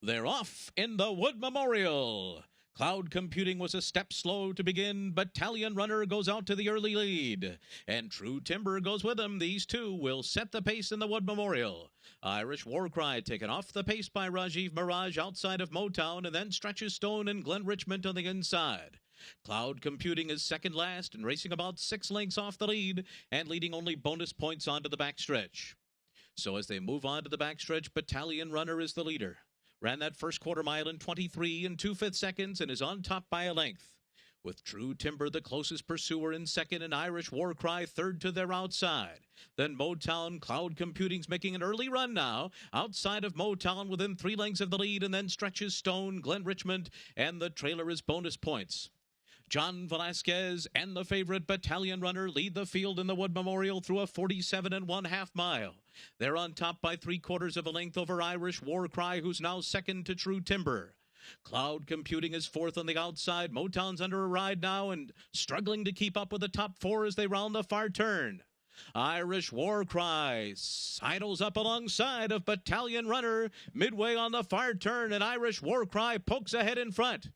They're off in the Wood Memorial. Cloud Computing was a step slow to begin. Battalion Runner goes out to the early lead. And True Timber goes with him. These two will set the pace in the Wood Memorial. Irish Warcry taken off the pace by Rajiv Maragh outside of Motown and then Stretches Stone and Glen Richmond on the inside. Cloud Computing is second last and racing about 6 lengths off the lead and leading only bonus points onto the backstretch. So as they move on to the backstretch, Battalion Runner is the leader. Ran that first quarter mile in 23 and 2/5 seconds and is on top by a length. With True Timber the closest pursuer in second and Irish Warcry third to their outside. Then Motown, Cloud Computing's making an early run now. Outside of Motown within 3 lengths of the lead and then Stretches Stone, Glen Richmond, and the trailer is bonus points. John Velasquez and the favorite Battalion Runner lead the field in the Wood Memorial through a 47 1/2 mile. They're on top by 3/4 of a length over Irish Warcry, who's now second to True Timber. Cloud Computing is fourth on the outside. Motown's under a ride now and struggling to keep up with the top 4 as they round the far turn. Irish Warcry sidles up alongside of Battalion Runner midway on the far turn, and Irish Warcry pokes ahead in front.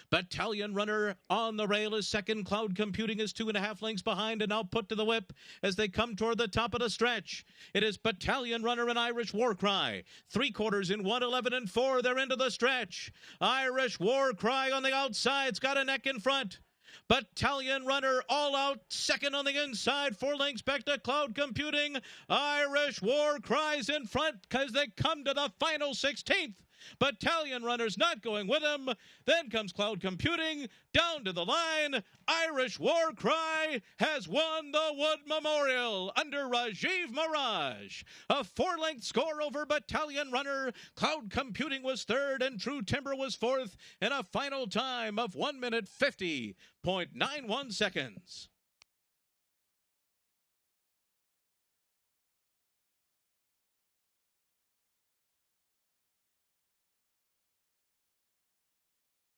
Battalion Runner on the rail is second. Cloud Computing is 2.5 lengths behind and now put to the whip as they come toward the top of the stretch. It is Battalion Runner and Irish Warcry. 3/4 in 1:11 and 4. They're into the stretch. Irish Warcry on the outside's got a neck in front. Battalion Runner all out second on the inside. 4 lengths back to Cloud Computing. Irish Warcry's in front as they come to the final 16th. Battalion Runner's not going with him. Then comes Cloud Computing down to the line. Irish Warcry has won the Wood Memorial under Rajiv Maragh. A 4-length score over Battalion Runner. Cloud Computing was third and True Timber was fourth in a final time of 1 minute 50.91 seconds.